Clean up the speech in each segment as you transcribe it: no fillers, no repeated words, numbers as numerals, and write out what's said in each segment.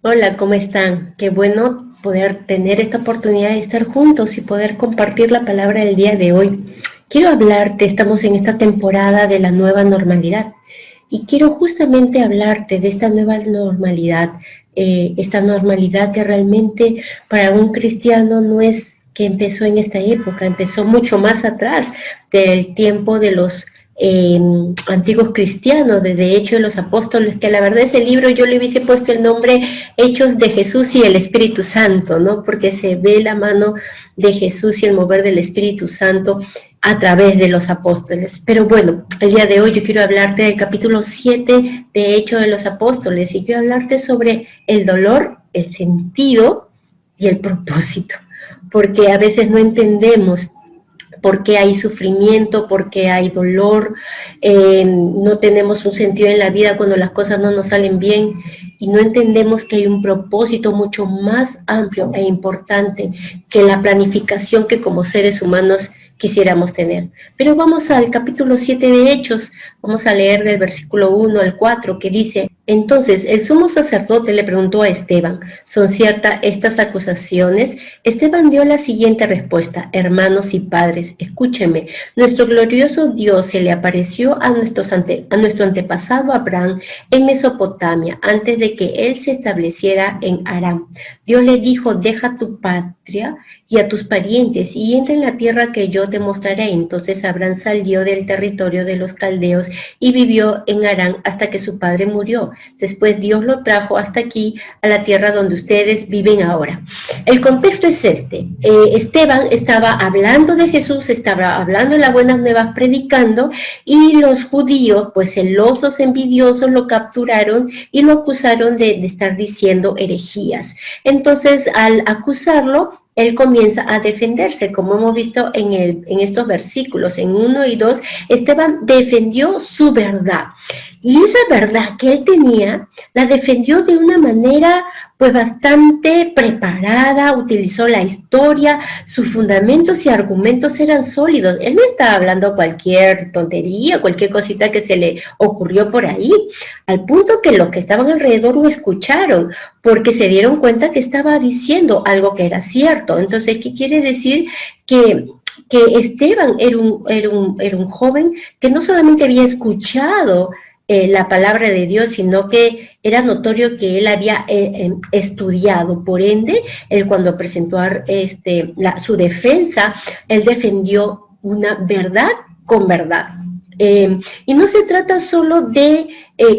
Hola, ¿cómo están? Qué bueno poder tener esta oportunidad de estar juntos y poder compartir la palabra del día de hoy. Quiero hablarte, estamos en esta temporada de la nueva normalidad y quiero justamente hablarte de esta nueva normalidad, esta normalidad que realmente para un cristiano no es que empezó en esta época, empezó mucho más atrás del tiempo de los antiguos cristianos, de hecho de los apóstoles, que la verdad ese libro yo le hubiese puesto el nombre Hechos de Jesús y el Espíritu Santo, ¿no? Porque se ve la mano de Jesús y el mover del Espíritu Santo a través de los apóstoles. Pero bueno, el día de hoy yo quiero hablarte del capítulo 7 de Hechos de los Apóstoles y quiero hablarte sobre el dolor, el sentido y el propósito, porque a veces no entendemos por qué hay sufrimiento, por qué hay dolor, no tenemos un sentido en la vida cuando las cosas no nos salen bien y no entendemos que hay un propósito mucho más amplio e importante que la planificación que como seres humanos quisiéramos tener. Pero vamos al capítulo 7 de Hechos, vamos a leer del versículo 1 al 4 que dice: entonces el sumo sacerdote le preguntó a Esteban, ¿son ciertas estas acusaciones? Esteban dio la siguiente respuesta: hermanos y padres, escúchenme, nuestro glorioso Dios se le apareció a nuestro antepasado Abraham en Mesopotamia, antes de que él se estableciera en Aram. Dios le dijo: deja tu patria y a tus parientes y entra en la tierra que yo te mostraré. Entonces Abraham salió del territorio de los caldeos y vivió en Harán hasta que su padre murió. Después Dios lo trajo hasta aquí, a la tierra donde ustedes viven ahora. El contexto es este. Esteban estaba hablando de Jesús, estaba hablando de las buenas nuevas, predicando, y los judíos, pues celosos, envidiosos, lo capturaron y lo acusaron de estar diciendo herejías. Entonces, al acusarlo, él comienza a defenderse, como hemos visto en estos versículos, en 1 y 2, Esteban defendió su verdad. Y esa verdad que él tenía, la defendió de una manera pues bastante preparada, utilizó la historia, sus fundamentos y argumentos eran sólidos. Él no estaba hablando cualquier tontería, cualquier cosita que se le ocurrió por ahí, al punto que los que estaban alrededor lo escucharon, porque se dieron cuenta que estaba diciendo algo que era cierto. Entonces, ¿qué quiere decir? Que Esteban era un joven que no solamente había escuchado la palabra de Dios, sino que era notorio que él había estudiado. Por ende, él cuando presentó su defensa, él defendió una verdad con verdad. Y no se trata solo de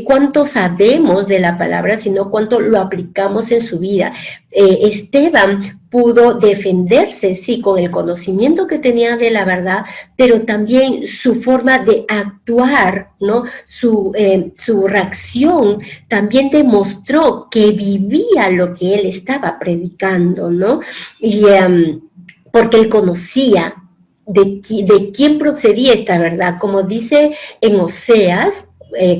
cuánto sabemos de la palabra, sino cuánto lo aplicamos en su vida. Esteban pudo defenderse, sí, con el conocimiento que tenía de la verdad, pero también su forma de actuar, ¿no? Su reacción también demostró que vivía lo que él estaba predicando, ¿no? Y porque él conocía de quién procedía esta verdad. Como dice en Oseas,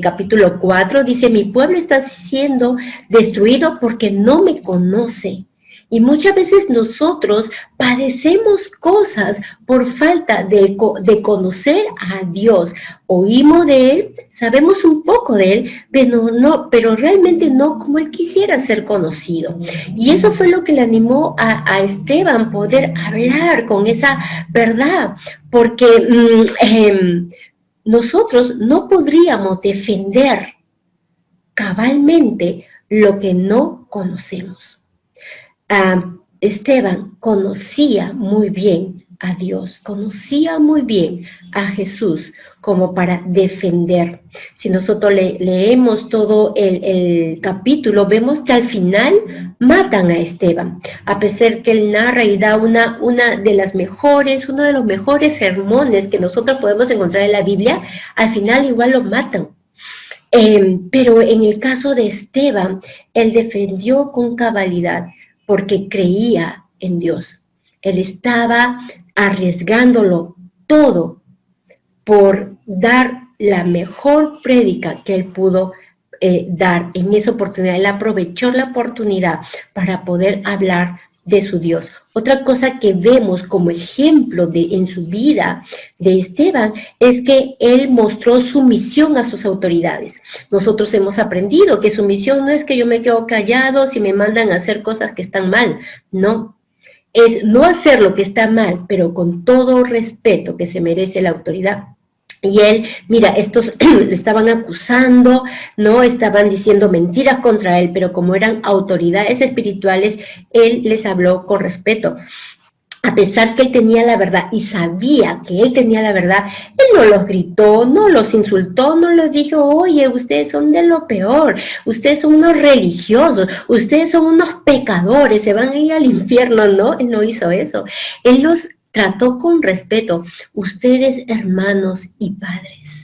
capítulo 4, dice: mi pueblo está siendo destruido porque no me conoce. Y muchas veces nosotros padecemos cosas por falta de conocer a Dios. Oímos de Él, sabemos un poco de Él, pero realmente no como Él quisiera ser conocido. Y eso fue lo que le animó a Esteban poder hablar con esa verdad, porque nosotros no podríamos defender cabalmente lo que no conocemos. Esteban conocía muy bien a Dios, conocía muy bien a Jesús como para defender. Si nosotros leemos todo el capítulo, vemos que al final matan a Esteban, a pesar que él narra y da uno de los mejores sermones que nosotros podemos encontrar en la Biblia. Al final igual lo matan. Pero en el caso de Esteban, él defendió con cabalidad, porque creía en Dios. Él estaba arriesgándolo todo por dar la mejor prédica que él pudo dar en esa oportunidad. Él aprovechó la oportunidad para poder hablar de su Dios. Otra cosa que vemos como ejemplo en su vida de Esteban es que él mostró sumisión a sus autoridades. Nosotros hemos aprendido que sumisión no es que yo me quedo callado si me mandan a hacer cosas que están mal, no. Es no hacer lo que está mal, pero con todo respeto que se merece la autoridad. Y él, mira, estos le estaban acusando, ¿no? Estaban diciendo mentiras contra él, pero como eran autoridades espirituales, él les habló con respeto. A pesar que él tenía la verdad y sabía que él tenía la verdad, él no los gritó, no los insultó, no les dijo, oye, ustedes son de lo peor, ustedes son unos religiosos, ustedes son unos pecadores, se van a ir al infierno, ¿no? Él no hizo eso. Él los trató con respeto, ustedes hermanos y padres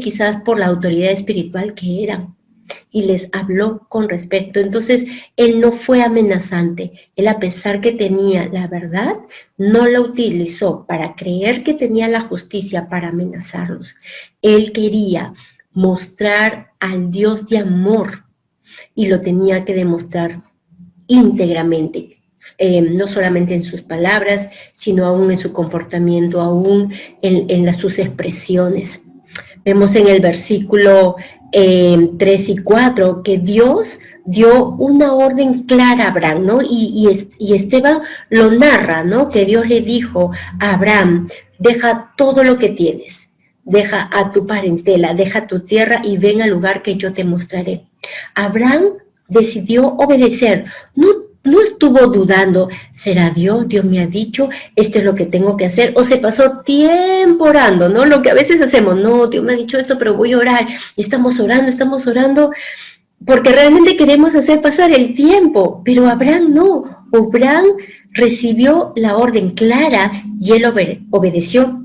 quizás por la autoridad espiritual que eran, y les habló con respeto. Entonces, él no fue amenazante. Él, a pesar que tenía la verdad, no la utilizó para creer que tenía la justicia para amenazarlos. Él quería mostrar al Dios de amor y lo tenía que demostrar íntegramente. No solamente en sus palabras, sino aún en su comportamiento, aún en sus expresiones. Vemos en el versículo 3 y 4 que Dios dio una orden clara a Abraham, ¿no? Y Esteban lo narra, ¿no? Que Dios le dijo a Abraham, deja todo lo que tienes, deja a tu parentela, deja tu tierra y ven al lugar que yo te mostraré. Abraham decidió obedecer, no estuvo dudando, ¿será Dios? Dios me ha dicho, esto es lo que tengo que hacer, o se pasó tiempo orando, ¿no? Lo que a veces hacemos, no, Dios me ha dicho esto, pero voy a orar, y estamos orando, porque realmente queremos hacer pasar el tiempo, pero Abraham no, Abraham recibió la orden clara y él obedeció.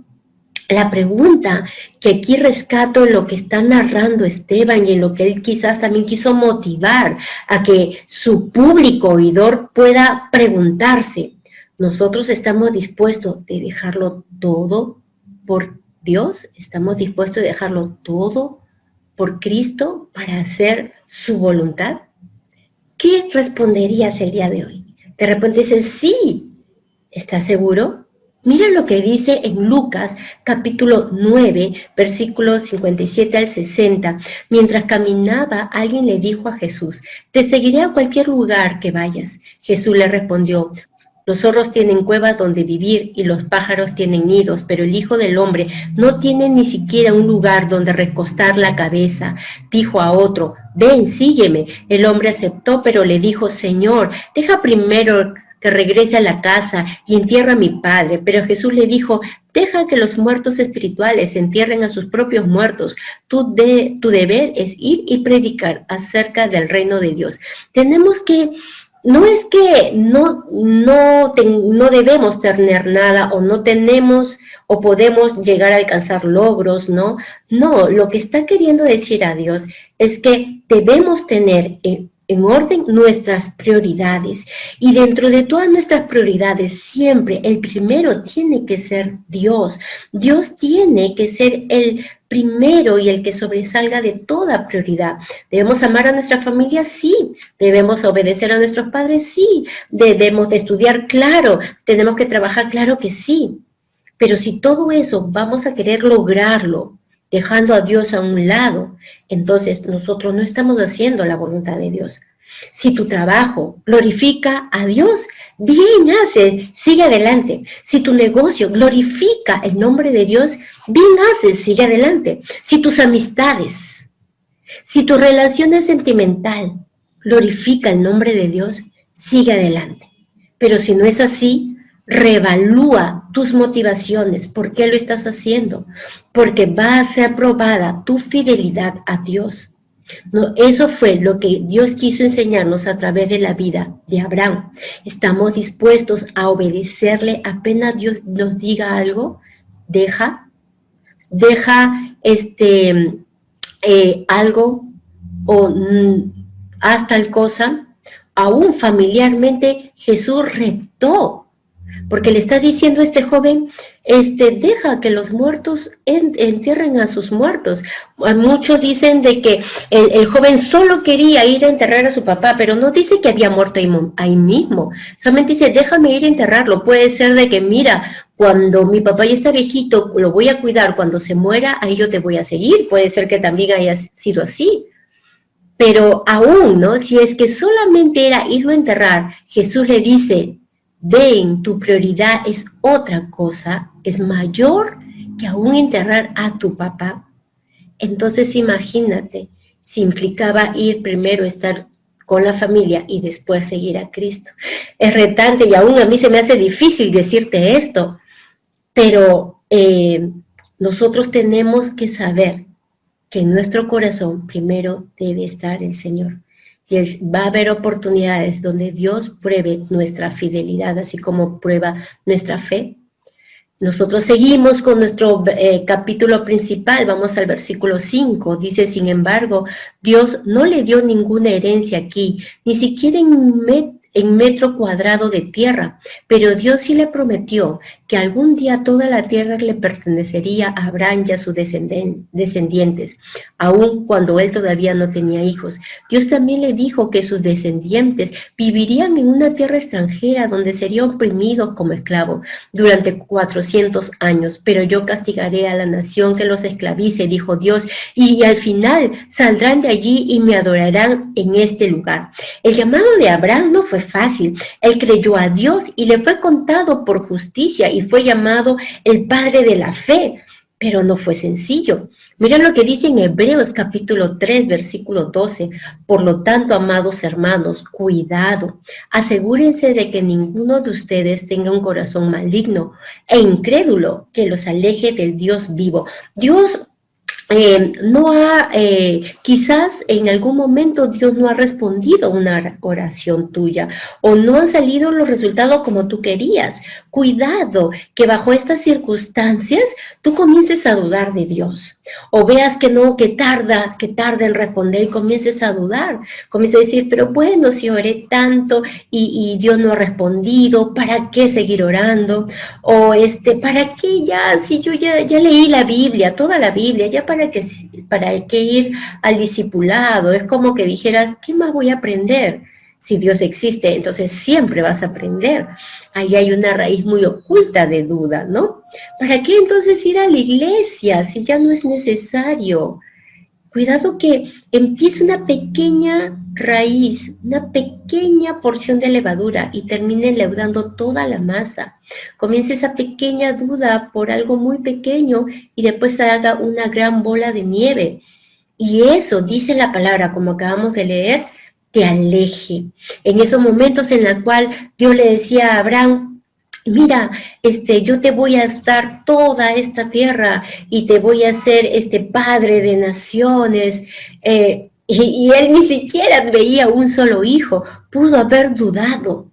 La pregunta que aquí rescato en lo que está narrando Esteban y en lo que él quizás también quiso motivar a que su público oidor pueda preguntarse, ¿nosotros estamos dispuestos de dejarlo todo por Dios? ¿Estamos dispuestos de dejarlo todo por Cristo para hacer su voluntad? ¿Qué responderías el día de hoy? De repente dices, sí, ¿estás seguro? Mira lo que dice en Lucas capítulo 9, versículos 57 al 60. Mientras caminaba, alguien le dijo a Jesús, te seguiré a cualquier lugar que vayas. Jesús le respondió, los zorros tienen cuevas donde vivir y los pájaros tienen nidos, pero el Hijo del Hombre no tiene ni siquiera un lugar donde recostar la cabeza. Dijo a otro, ven, sígueme. El hombre aceptó, pero le dijo, Señor, deja primero que regrese a la casa y entierra a mi padre. Pero Jesús le dijo, deja que los muertos espirituales entierren a sus propios muertos. Tu deber es ir y predicar acerca del reino de Dios. Tenemos que, no es que no debemos tener nada o no tenemos o podemos llegar a alcanzar logros, ¿no? No, lo que está queriendo decir a Dios es que debemos tener en orden nuestras prioridades. Y dentro de todas nuestras prioridades, siempre el primero tiene que ser Dios. Dios tiene que ser el primero y el que sobresalga de toda prioridad. ¿Debemos amar a nuestra familia? Sí. ¿Debemos obedecer a nuestros padres? Sí. ¿Debemos de estudiar? Claro. ¿Tenemos que trabajar? Claro que sí. Pero si todo eso vamos a querer lograrlo dejando a Dios a un lado, entonces nosotros no estamos haciendo la voluntad de Dios. Si tu trabajo glorifica a Dios, bien haces, sigue adelante. Si tu negocio glorifica el nombre de Dios, bien haces, sigue adelante. Si tus amistades, si tu relación sentimental glorifica el nombre de Dios, sigue adelante. Pero si no es así, reevalúa tus motivaciones. ¿Por qué lo estás haciendo? Porque va a ser probada tu fidelidad a Dios. No, eso fue lo que Dios quiso enseñarnos a través de la vida de Abraham. ¿Estamos dispuestos a obedecerle apenas Dios nos diga algo? Deja algo o haz tal cosa. Aún familiarmente Jesús retó porque le está diciendo a este joven, deja que los muertos entierren a sus muertos. Muchos dicen de que el joven solo quería ir a enterrar a su papá, pero no dice que había muerto ahí mismo, solamente dice, déjame ir a enterrarlo. Puede ser de que, mira, cuando mi papá ya está viejito, lo voy a cuidar, cuando se muera, ahí yo te voy a seguir. Puede ser que también haya sido así. Pero aún, ¿no? Si es que solamente era irlo a enterrar, Jesús le dice, ven, tu prioridad es otra cosa, es mayor que aún enterrar a tu papá. Entonces imagínate, si implicaba ir primero a estar con la familia y después seguir a Cristo. Es retante y aún a mí se me hace difícil decirte esto, pero nosotros tenemos que saber que en nuestro corazón primero debe estar el Señor. Que va a haber oportunidades donde Dios pruebe nuestra fidelidad, así como prueba nuestra fe. Nosotros seguimos con nuestro capítulo principal, vamos al versículo 5, dice, sin embargo, Dios no le dio ninguna herencia aquí, ni siquiera en metro cuadrado de tierra, pero Dios sí le prometió que algún día toda la tierra le pertenecería a Abraham y a sus descendientes, aun cuando él todavía no tenía hijos. Dios también le dijo que sus descendientes vivirían en una tierra extranjera donde sería oprimido como esclavo durante 400 años, pero yo castigaré a la nación que los esclavice, dijo Dios, y al final saldrán de allí y me adorarán en este lugar. El llamado de Abraham no fue fácil. Él creyó a Dios y le fue contado por justicia y fue llamado el padre de la fe, pero no fue sencillo. Mira lo que dice en Hebreos capítulo 3, versículo 12. Por lo tanto, amados hermanos, cuidado. Asegúrense de que ninguno de ustedes tenga un corazón maligno e incrédulo que los aleje del Dios vivo. Dios quizás en algún momento Dios no ha respondido a una oración tuya o no han salido los resultados como tú querías. Cuidado que bajo estas circunstancias tú comiences a dudar de Dios o veas que no, que tarda en responder y comiences a dudar. Comiences a decir, pero bueno, si oré tanto y Dios no ha respondido, ¿para qué seguir orando? O ¿para qué ya? Si yo ya leí la Biblia, toda la Biblia, ya para qué ir al discipulado. Es como que dijeras, ¿qué más voy a aprender? Si Dios existe, entonces siempre vas a aprender. Ahí hay una raíz muy oculta de duda, ¿no? ¿Para qué entonces ir a la iglesia si ya no es necesario? Cuidado que empiece una pequeña raíz, una pequeña porción de levadura y termine leudando toda la masa. Comience esa pequeña duda por algo muy pequeño y después se haga una gran bola de nieve. Y eso, dice la palabra, como acabamos de leer, te aleje. En esos momentos en los cuales Dios le decía a Abraham, mira, yo te voy a dar toda esta tierra y te voy a hacer padre de naciones, y él ni siquiera veía un solo hijo, pudo haber dudado,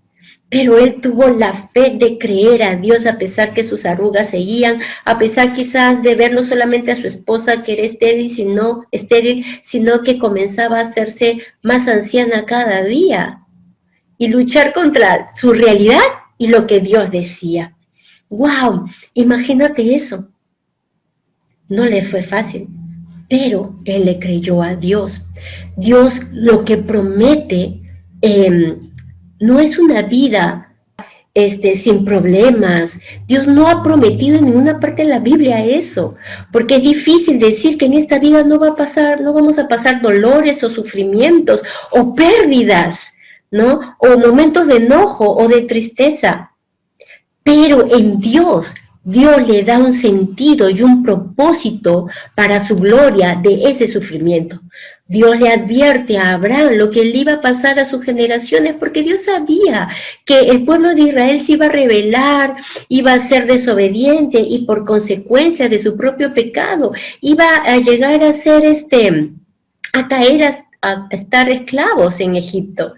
pero él tuvo la fe de creer a Dios a pesar que sus arrugas seguían, a pesar quizás de ver no solamente a su esposa que era estéril, sino que comenzaba a hacerse más anciana cada día y luchar contra su realidad y lo que Dios decía. ¡Wow! Imagínate eso. No le fue fácil, pero él le creyó a Dios. Dios lo que promete no es una vida sin problemas. Dios no ha prometido en ninguna parte de la Biblia eso, porque es difícil decir que en esta vida no vamos a pasar dolores o sufrimientos o pérdidas, ¿no? O momentos de enojo o de tristeza. Pero en Dios le da un sentido y un propósito para su gloria de ese sufrimiento. Dios le advierte a Abraham lo que le iba a pasar a sus generaciones, porque Dios sabía que el pueblo de Israel se iba a rebelar, iba a ser desobediente y por consecuencia de su propio pecado iba a llegar a ser a caer a estar esclavos en Egipto.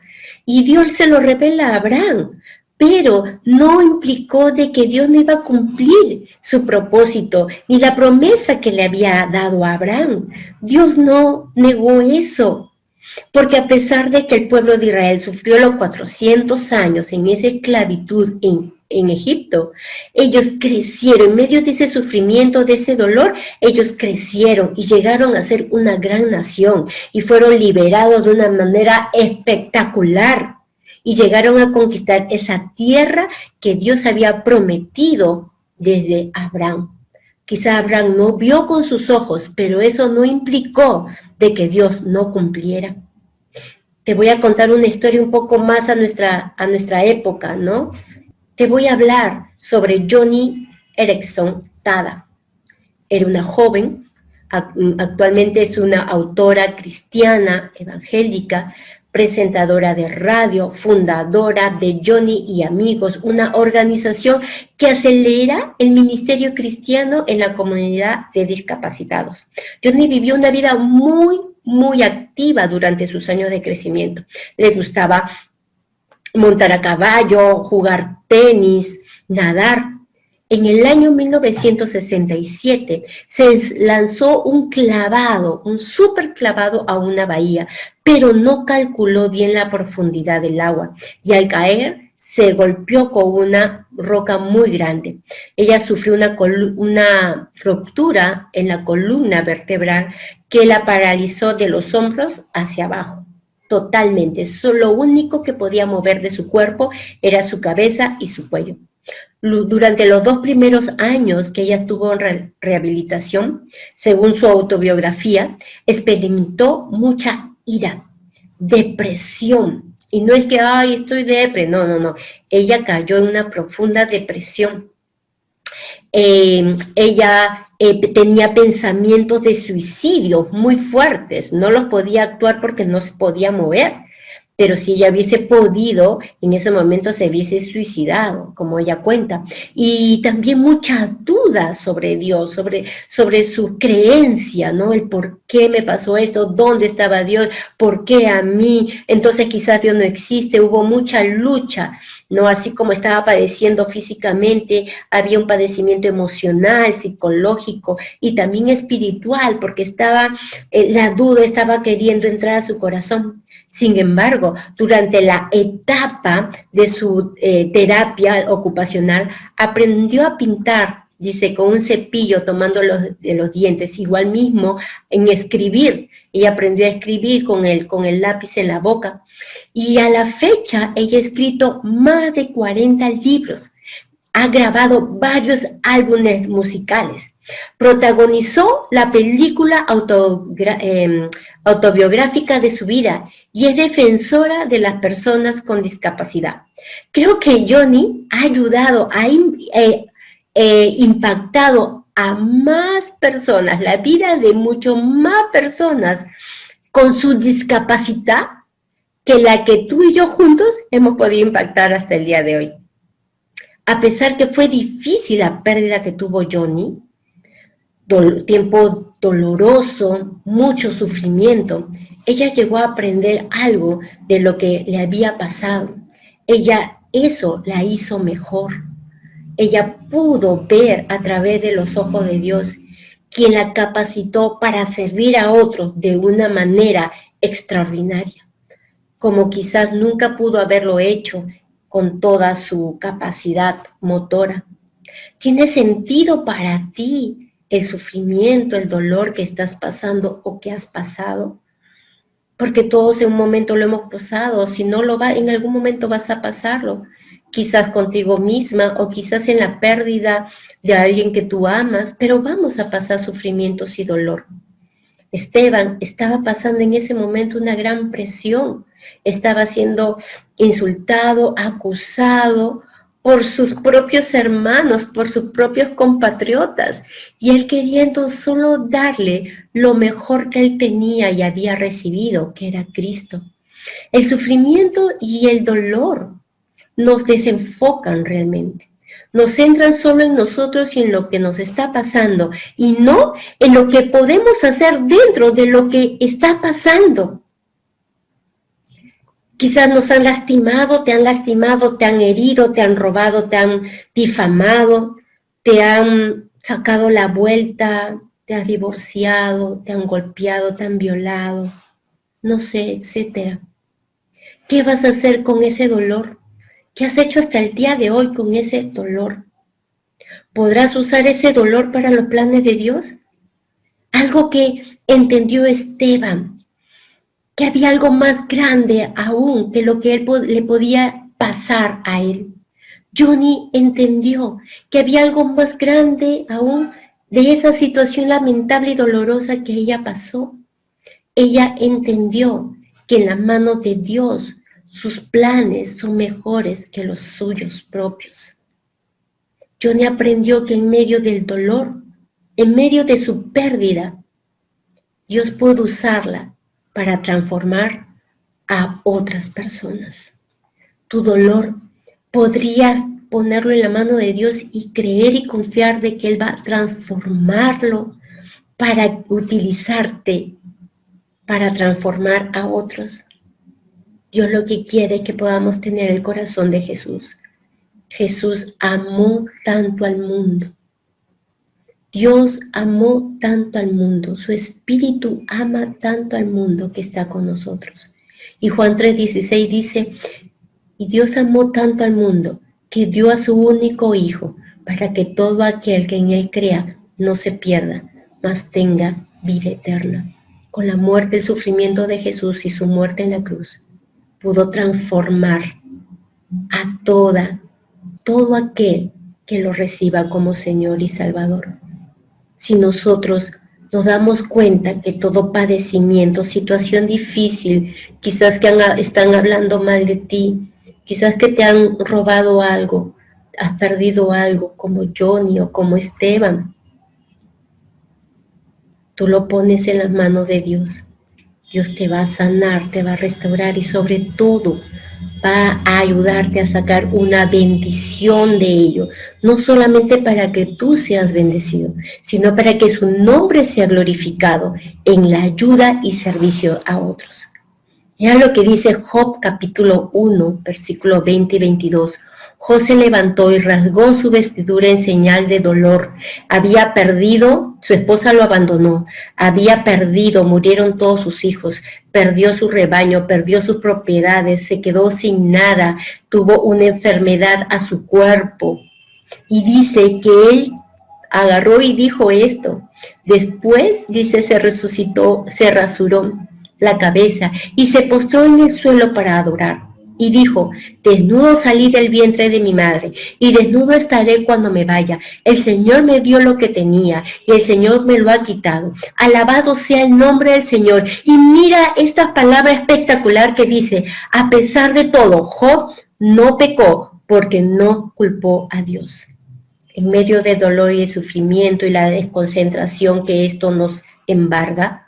Y Dios se lo revela a Abraham, pero no implicó de que Dios no iba a cumplir su propósito, ni la promesa que le había dado a Abraham. Dios no negó eso, porque a pesar de que el pueblo de Israel sufrió los 400 años en esa esclavitud en Egipto. Ellos crecieron, en medio de ese sufrimiento, de ese dolor, ellos crecieron y llegaron a ser una gran nación y fueron liberados de una manera espectacular y llegaron a conquistar esa tierra que Dios había prometido desde Abraham. Quizá Abraham no vio con sus ojos, pero eso no implicó de que Dios no cumpliera. Te voy a contar una historia un poco más a nuestra época, ¿no? Te voy a hablar sobre Joni Eareckson Tada. Era una joven, actualmente es una autora cristiana, evangélica, presentadora de radio, fundadora de Joni y Amigos, una organización que acelera el ministerio cristiano en la comunidad de discapacitados. Joni vivió una vida muy activa durante sus años de crecimiento. Le gustaba montar a caballo, jugar tenis, nadar. En el año 1967 se lanzó un clavado, un súper clavado a una bahía, pero no calculó bien la profundidad del agua y al caer se golpeó con una roca muy grande. Ella sufrió una ruptura en la columna vertebral que la paralizó de los hombros hacia abajo. Totalmente, lo único que podía mover de su cuerpo era su cabeza y su cuello. Durante los 2 primeros años que ella estuvo en rehabilitación, según su autobiografía, experimentó mucha ira, depresión. Y no es que, ay, estoy depre, no. Ella cayó en una profunda depresión. Ella tenía pensamientos de suicidio muy fuertes, no los podía actuar porque no se podía mover, pero si ella hubiese podido, en ese momento se hubiese suicidado, como ella cuenta. Y también muchas dudas sobre Dios, sobre su creencia, ¿no? El por qué me pasó esto, dónde estaba Dios, por qué a mí, entonces quizás Dios no existe, hubo mucha lucha, ¿no? Así como estaba padeciendo físicamente, había un padecimiento emocional, psicológico y también espiritual, porque la duda estaba queriendo entrar a su corazón. Sin embargo, durante la etapa de su terapia ocupacional, aprendió a pintar, dice, con un cepillo, tomando de los dientes, igual mismo en escribir. Ella aprendió a escribir con el lápiz en la boca. Y a la fecha, ella ha escrito más de 40 libros. Ha grabado varios álbumes musicales. Protagonizó la película autobiográfica de su vida y es defensora de las personas con discapacidad. Creo que Joni ha ayudado, ha impactado a más personas, la vida de mucho más personas con su discapacidad que la que tú y yo juntos hemos podido impactar hasta el día de hoy. A pesar que fue difícil la pérdida que tuvo Joni, tiempo doloroso, mucho sufrimiento, ella llegó a aprender algo de lo que le había pasado. Ella eso la hizo mejor. Ella pudo ver a través de los ojos de Dios, quien la capacitó para servir a otros de una manera extraordinaria, como quizás nunca pudo haberlo hecho con toda su capacidad motora. ¿Tiene sentido para ti el sufrimiento, el dolor que estás pasando o que has pasado? Porque todos en un momento lo hemos pasado, si no lo va, en algún momento vas a pasarlo, quizás contigo misma o quizás en la pérdida de alguien que tú amas, pero vamos a pasar sufrimientos y dolor. Esteban estaba pasando en ese momento una gran presión, estaba siendo insultado, acusado por sus propios hermanos, por sus propios compatriotas, y él queriendo solo darle lo mejor que él tenía y había recibido, que era Cristo. El sufrimiento y el dolor nos desenfocan realmente. Nos centran solo en nosotros y en lo que nos está pasando, y no en lo que podemos hacer dentro de lo que está pasando. Quizás nos han lastimado, te han herido, te han robado, te han difamado, te han sacado la vuelta, te has divorciado, te han golpeado, te han violado, no sé, etcétera. ¿Qué vas a hacer con ese dolor? ¿Qué has hecho hasta el día de hoy con ese dolor? ¿Podrás usar ese dolor para los planes de Dios? Algo que entendió Esteban, que había algo más grande aún que lo que le podía pasar a él. Johnny entendió que había algo más grande aún de esa situación lamentable y dolorosa que ella pasó. Ella entendió que en las manos de Dios sus planes son mejores que los suyos propios. Johnny aprendió que en medio del dolor, en medio de su pérdida, Dios puede usarla para transformar a otras personas. Tu dolor podrías ponerlo en la mano de Dios y creer y confiar de que Él va a transformarlo para utilizarte, para transformar a otros. Dios lo que quiere es que podamos tener el corazón de Jesús. Jesús amó tanto al mundo. Dios amó tanto al mundo. Su Espíritu ama tanto al mundo que está con nosotros. Y Juan 3:16 dice, y Dios amó tanto al mundo que dio a su único Hijo para que todo aquel que en Él crea no se pierda, mas tenga vida eterna. Con la muerte y el sufrimiento de Jesús y su muerte en la cruz, pudo transformar a todo aquel que lo reciba como Señor y Salvador. Si nosotros nos damos cuenta que todo padecimiento, situación difícil, quizás que están hablando mal de ti, quizás que te han robado algo, has perdido algo como Johnny o como Esteban, tú lo pones en las manos de Dios. Dios te va a sanar, te va a restaurar y sobre todo va a ayudarte a sacar una bendición de ello. No solamente para que tú seas bendecido, sino para que su nombre sea glorificado en la ayuda y servicio a otros. Mira lo que dice Job capítulo 1, versículo 20 y 22. Job se levantó y rasgó su vestidura en señal de dolor. Había perdido, su esposa lo abandonó, había perdido, murieron todos sus hijos, perdió su rebaño, perdió sus propiedades, se quedó sin nada, tuvo una enfermedad a su cuerpo. Y dice que él agarró y dijo esto. Después, dice, se resucitó, se rasuró la cabeza y se postró en el suelo para adorar. Y dijo, desnudo salí del vientre de mi madre, y desnudo estaré cuando me vaya. El Señor me dio lo que tenía, y el Señor me lo ha quitado. Alabado sea el nombre del Señor. Y mira esta palabra espectacular que dice, a pesar de todo, Job no pecó, porque no culpó a Dios. En medio del dolor y el sufrimiento y la desconcentración que esto nos embarga,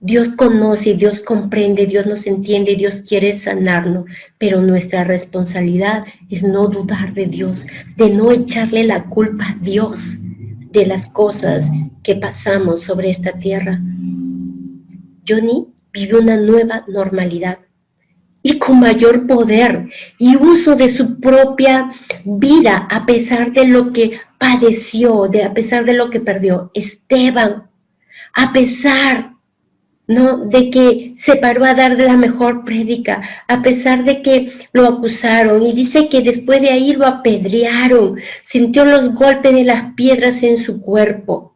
Dios conoce, Dios comprende, Dios nos entiende, Dios quiere sanarnos, pero nuestra responsabilidad es no dudar de Dios, de no echarle la culpa a Dios de las cosas que pasamos sobre esta tierra. Johnny vivió una nueva normalidad y con mayor poder y uso de su propia vida a pesar de lo que padeció, a pesar de lo que perdió. Esteban, a pesar de que se paró a dar la mejor prédica, a pesar de que lo acusaron, y dice que después de ahí lo apedrearon, sintió los golpes de las piedras en su cuerpo,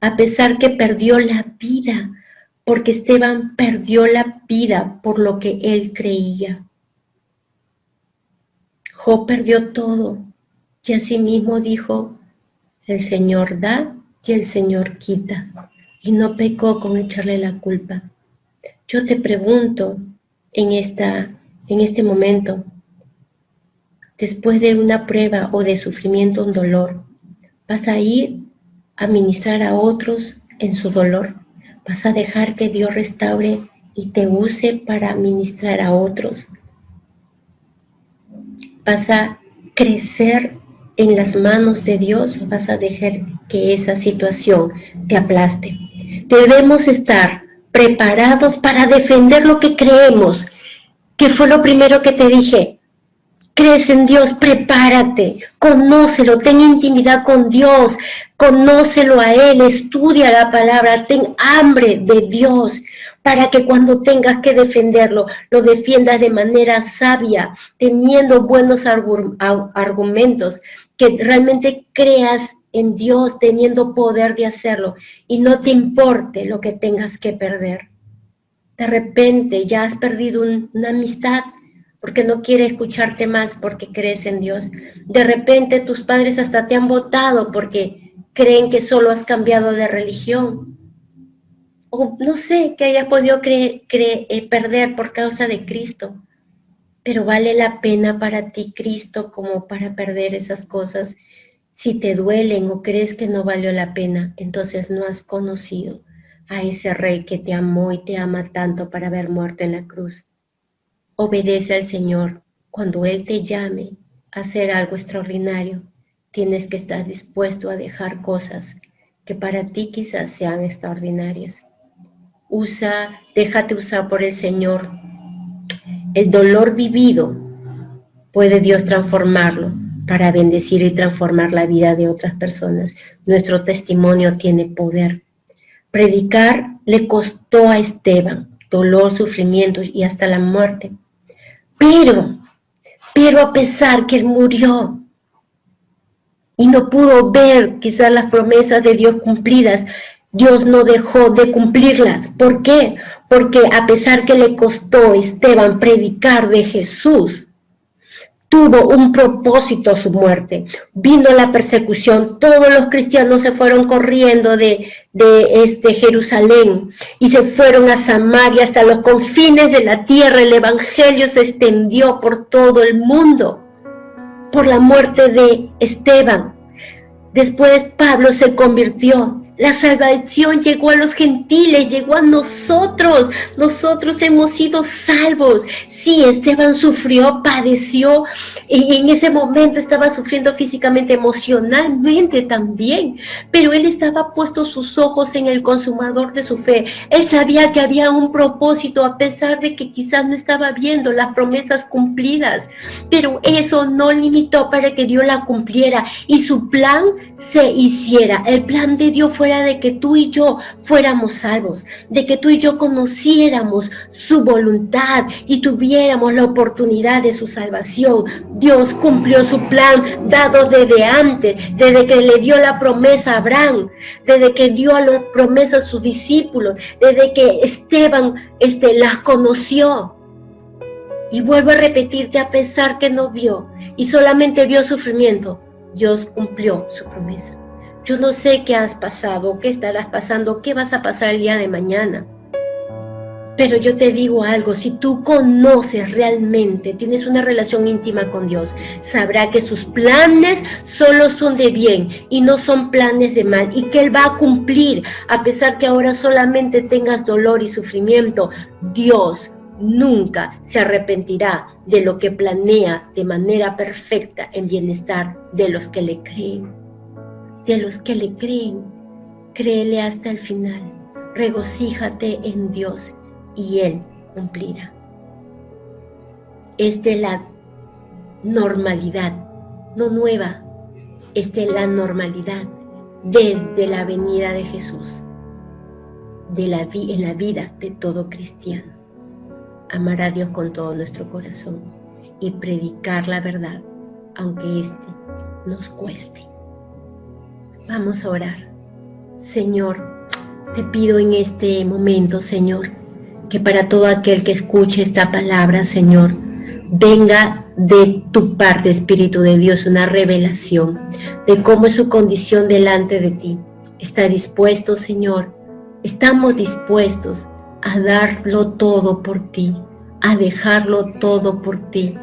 a pesar que perdió la vida, porque Esteban perdió la vida por lo que él creía. Job perdió todo, y asimismo dijo, el Señor da y el Señor quita. Y no pecó con echarle la culpa. Yo te pregunto en este momento, después de una prueba o de sufrimiento, un dolor, ¿vas a ir a ministrar a otros en su dolor? ¿Vas a dejar que Dios restaure y te use para ministrar a otros? ¿Vas a crecer en las manos de Dios o vas a dejar que esa situación te aplaste? Debemos estar preparados para defender lo que creemos, que fue lo primero que te dije. Crees en Dios, prepárate, conócelo, ten intimidad con Dios, conócelo a Él, estudia la palabra, ten hambre de Dios, para que cuando tengas que defenderlo, lo defiendas de manera sabia, teniendo buenos argumentos, que realmente creas en Dios, teniendo poder de hacerlo, y no te importe lo que tengas que perder. De repente ya has perdido una amistad porque no quiere escucharte más porque crees en Dios. De repente tus padres hasta te han votado porque creen que solo has cambiado de religión. O no sé, que hayas podido perder por causa de Cristo. Pero vale la pena para ti Cristo como para perder esas cosas. Si te duelen o crees que no valió la pena, entonces no has conocido a ese Rey que te amó y te ama tanto para haber muerto en la cruz. Obedece al Señor. Cuando Él te llame a hacer algo extraordinario, tienes que estar dispuesto a dejar cosas que para ti quizás sean extraordinarias. Déjate usar por el Señor. El dolor vivido puede Dios transformarlo para bendecir y transformar la vida de otras personas. Nuestro testimonio tiene poder. Predicar le costó a Esteban dolor, sufrimiento y hasta la muerte. Pero a pesar que él murió y no pudo ver quizás las promesas de Dios cumplidas, Dios no dejó de cumplirlas. ¿Por qué? Porque a pesar que le costó a Esteban predicar de Jesús, tuvo un propósito su muerte. Vino la persecución, todos los cristianos se fueron corriendo de Jerusalén y se fueron a Samaria hasta los confines de la tierra. El evangelio se extendió por todo el mundo por la muerte de Esteban. Después Pablo se convirtió. La salvación llegó a los gentiles, llegó a nosotros. Nosotros hemos sido salvos. Sí, Esteban sufrió, padeció, y en ese momento estaba sufriendo físicamente, emocionalmente también, pero él estaba puesto sus ojos en el consumador de su fe. Él sabía que había un propósito, a pesar de que quizás no estaba viendo las promesas cumplidas, pero eso no limitó para que Dios la cumpliera y su plan se hiciera. El plan de Dios fuera de que tú y yo fuéramos salvos, de que tú y yo conociéramos su voluntad y tuviéramos la oportunidad de su salvación. Dios cumplió su plan dado desde antes, desde que le dio la promesa a Abraham, desde que dio la promesa a sus discípulos, desde que Esteban las conoció. Y vuelvo a repetirte, a pesar que no vio y solamente vio sufrimiento, Dios cumplió su promesa. Yo no sé qué has pasado, qué estarás pasando, qué vas a pasar el día de mañana. Pero yo te digo algo, si tú conoces realmente, tienes una relación íntima con Dios, sabrá que sus planes solo son de bien y no son planes de mal, y que Él va a cumplir, a pesar que ahora solamente tengas dolor y sufrimiento. Dios nunca se arrepentirá de lo que planea de manera perfecta en bienestar de los que le creen. De los que le creen, créele hasta el final, regocíjate en Dios y Él cumplirá. Esta es la normalidad, no nueva, esta es la normalidad desde la venida de Jesús, en la vida de todo cristiano. Amar a Dios con todo nuestro corazón y predicar la verdad, aunque nos cueste. Vamos a orar. Señor, te pido en este momento, Señor, que para todo aquel que escuche esta palabra, Señor, venga de tu parte, Espíritu de Dios, una revelación de cómo es su condición delante de ti. Está dispuesto, Señor, estamos dispuestos a darlo todo por ti, a dejarlo todo por ti,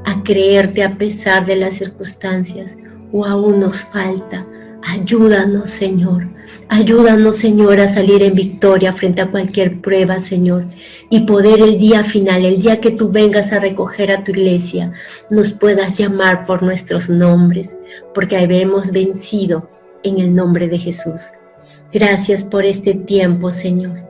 a creerte a pesar de las circunstancias, o aún nos falta. Ayúdanos, Señor. Ayúdanos, Señor, a salir en victoria frente a cualquier prueba, Señor. Y poder el día final, el día que tú vengas a recoger a tu iglesia, nos puedas llamar por nuestros nombres, porque habremos vencido en el nombre de Jesús. Gracias por este tiempo, Señor.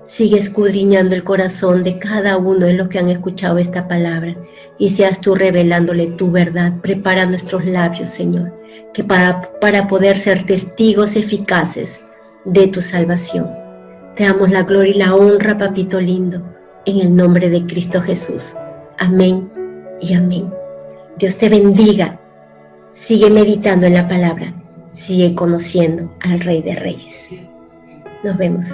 Sigue escudriñando el corazón de cada uno de los que han escuchado esta palabra y seas tú revelándole tu verdad. Prepara nuestros labios, Señor, que para poder ser testigos eficaces de tu salvación. Te damos la gloria y la honra, papito lindo, en el nombre de Cristo Jesús. Amén y amén. Dios te bendiga. Sigue meditando en la palabra. Sigue conociendo al Rey de Reyes. Nos vemos.